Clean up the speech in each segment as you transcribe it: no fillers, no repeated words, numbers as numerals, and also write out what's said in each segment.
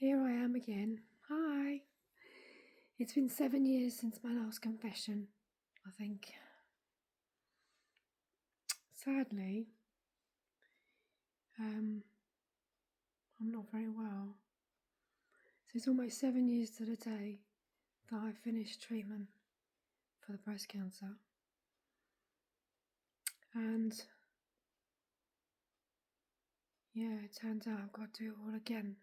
Here I am again. Hi. It's been 7 years since my last confession, I think. Sadly, I'm not very well. So it's almost 7 years to the day that I finished treatment for the breast cancer. And yeah, it turns out I've got to do it all again.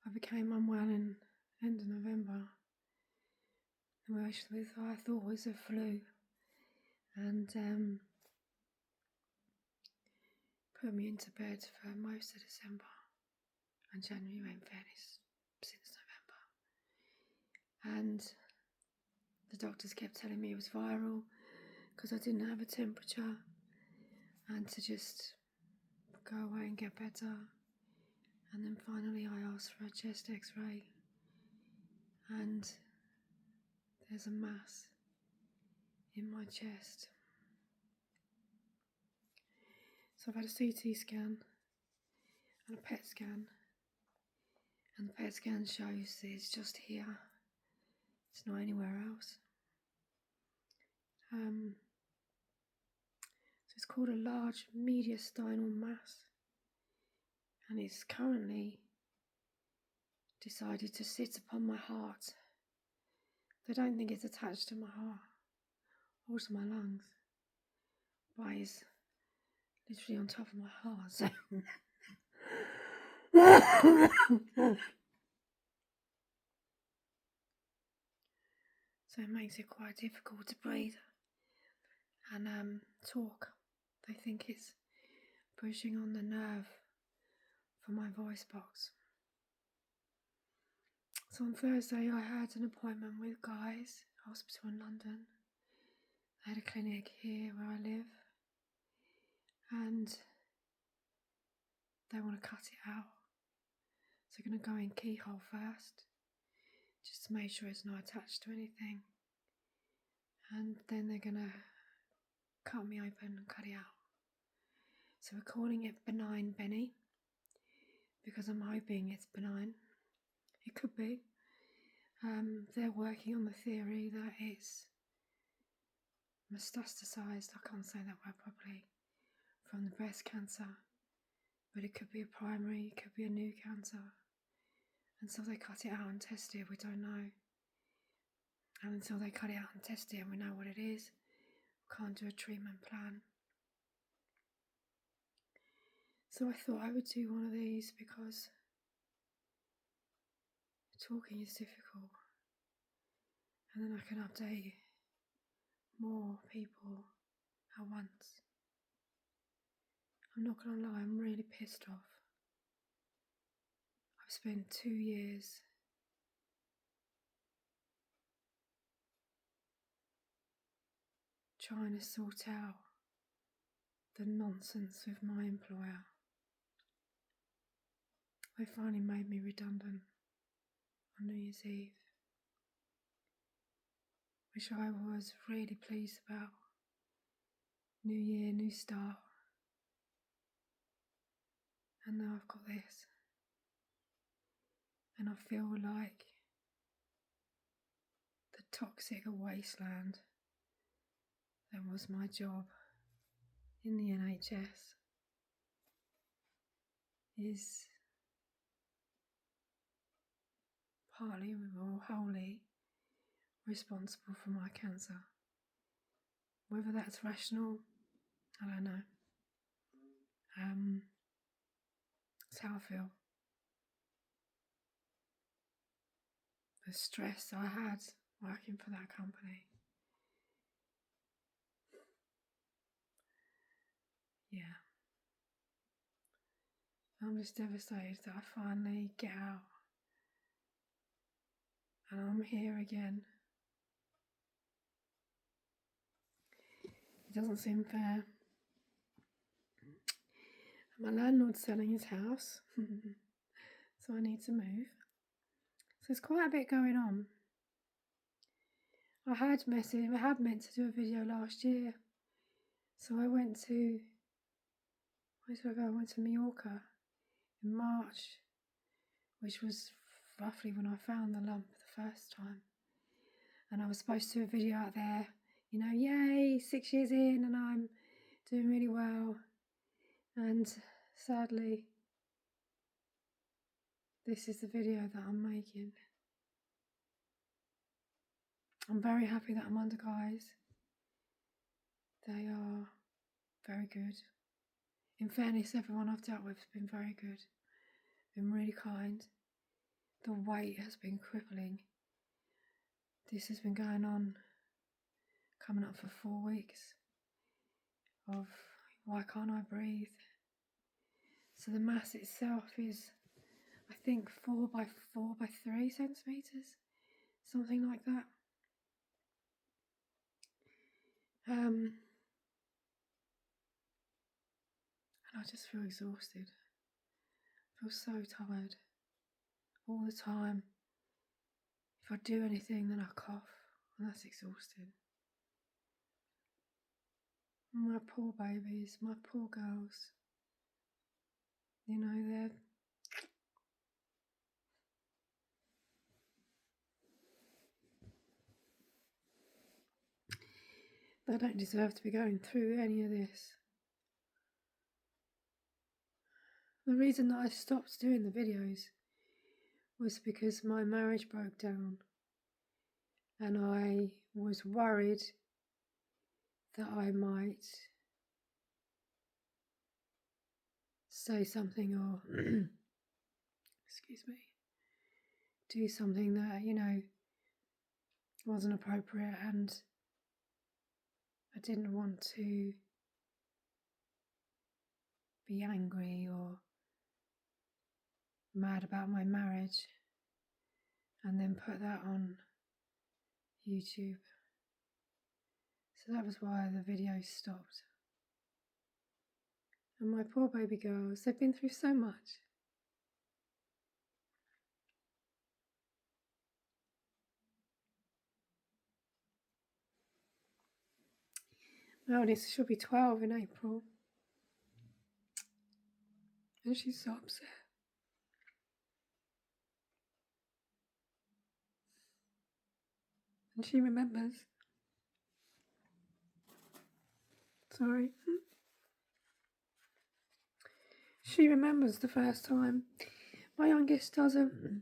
I became unwell in end of November, which I thought was a flu, and put me into bed for most of December and January, in fairness, since November. And the doctors kept telling me it was viral because I didn't have a temperature and to just go away and get better. And then finally I asked for a chest x-ray and there's a mass in my chest. So I've had a CT scan and a PET scan, and the PET scan shows that it's just here, it's not anywhere else. So it's called a large mediastinal mass, and it's currently decided to sit upon my heart. They don't think it's attached to my heart or to my lungs, but it's literally on top of my heart. So it makes it quite difficult to breathe and talk. They think it's pushing on the nerve for my voice box. So on Thursday I had an appointment with Guy's Hospital in London. They had a clinic here where I live, and they want to cut it out. So they're going to go in keyhole first, just to make sure it's not attached to anything. And then they're going to cut me open and cut it out. So we're calling it Benign Benny, because I'm hoping it's benign. It could be. They're working on the theory that it's metastasized, I can't say that word properly, from the breast cancer. But it could be a primary, it could be a new cancer. Until they cut it out and test it, we don't know. And until they cut it out and test it and we know what it is, we can't do a treatment plan. So I thought I would do one of these because talking is difficult. And then I can update more people at once. I'm not going to lie, I'm really pissed off. I've spent 2 years trying to sort out the nonsense with my employer. They finally made me redundant on New Year's Eve, which I was really pleased about. New year, new start. And now I've got this. And I feel like the toxic wasteland that was my job in the NHS is partly or wholly responsible for my cancer. Whether that's rational, I don't know. It's how I feel. The stress I had working for that company. Yeah. I'm just devastated that I finally get out. And I'm here again. It doesn't seem fair. My landlord's selling his house, so I need to move. So there's quite a bit going on. I had meant to do a video last year. So I went to, where did I go? I went to Mallorca in March which was roughly when I found the lump the first time. And I was supposed to do a video out there, you know, yay, 6 years in and I'm doing really well. And sadly, this is the video that I'm making. I'm very happy that I'm under guys. They are very good. In fairness, everyone I've dealt with has been very good, been really kind. The weight has been crippling. This has been going on, coming up for 4 weeks of why can't I breathe? So the mass itself is, I think, 4 by 4 by 3 centimetres, something like that. And I just feel exhausted. I feel so tired all the time. If I do anything, then I cough, and that's exhausting. My poor babies, my poor girls, you know, they don't deserve to be going through any of this. The reason that I stopped doing the videos was because my marriage broke down, and I was worried that I might say something or excuse me, do something that, you know, wasn't appropriate, and I didn't want to be angry or mad about my marriage and then put that on YouTube. So that was why the videos stopped. And my poor baby girls, they've been through so much. My eldest, she'll be 12 in April. And she's so upset. And she remembers. Sorry. She remembers the first time. My youngest doesn't.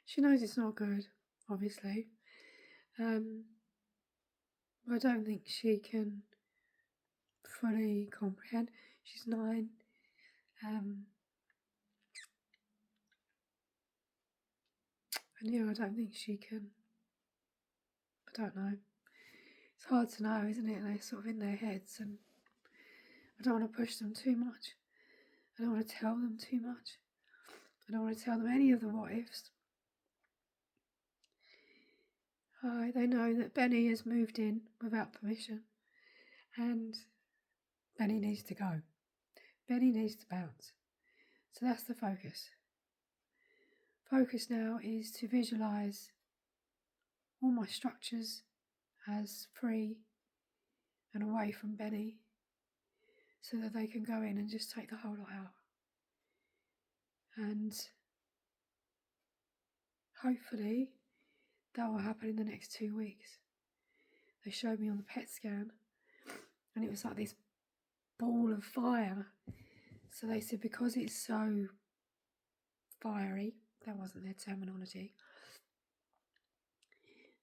She knows it's not good, obviously. I don't think she can fully comprehend. She's 9. And yeah, I don't think she can. I don't know. It's hard to know, isn't it? They're sort of in their heads, and I don't want to push them too much. I don't want to tell them too much. I don't want to tell them any of the what ifs. They know that Benny has moved in without permission, and Benny needs to go. Benny needs to bounce. So that's the focus. Focus now is to visualise all my structures as free and away from Benny, so that they can go in and just take the whole lot out. And hopefully that will happen in the next 2 weeks. They showed me on the PET scan, and it was like this ball of fire. So they said because it's so fiery, that wasn't their terminology,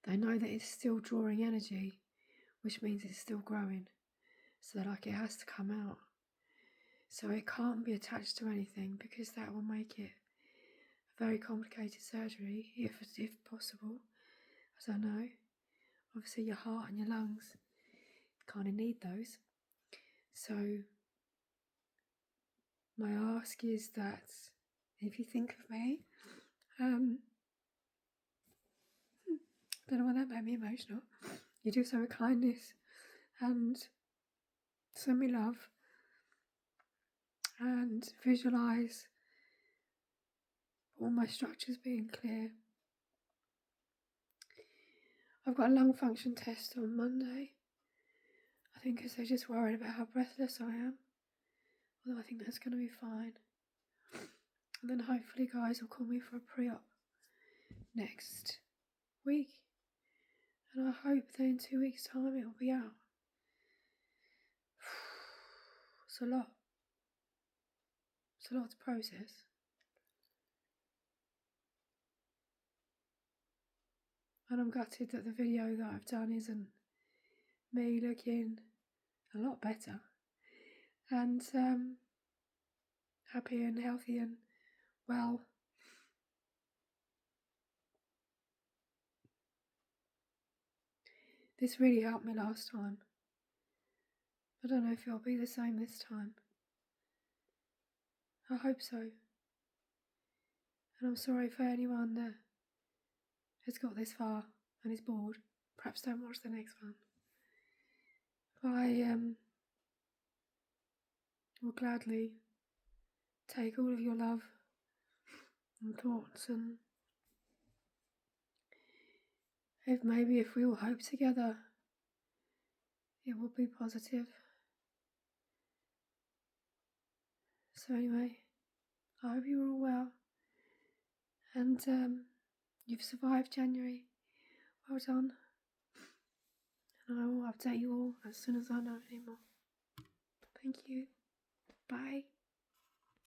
they know that it's still drawing energy, which means it's still growing. So like it has to come out. So it can't be attached to anything, because that will make it a very complicated surgery, if possible. I don't know. Obviously your heart and your lungs kind of need those. So my ask is that if you think of me, don't know why that made me emotional. You do so with kindness and send me love and visualise all my structures being clear. I've got a lung function test on Monday. I think because they're just worried about how breathless I am. Although I think that's going to be fine. And then hopefully guys will call me for a pre-op next week. And I hope that in 2 weeks' time it'll be out. It's a lot. It's a lot to process. And I'm gutted that the video that I've done isn't me looking a lot better and happy and healthy and well. This really helped me last time. I don't know if it'll be the same this time. I hope so. And I'm sorry for anyone that has got this far and is bored. Perhaps don't watch the next one. I will gladly take all of your love and thoughts, and if we all hope together, it will be positive. So anyway, I hope you're all well, and you've survived January. Well done. And I will update you all as soon as I know any more. Thank you. Bye.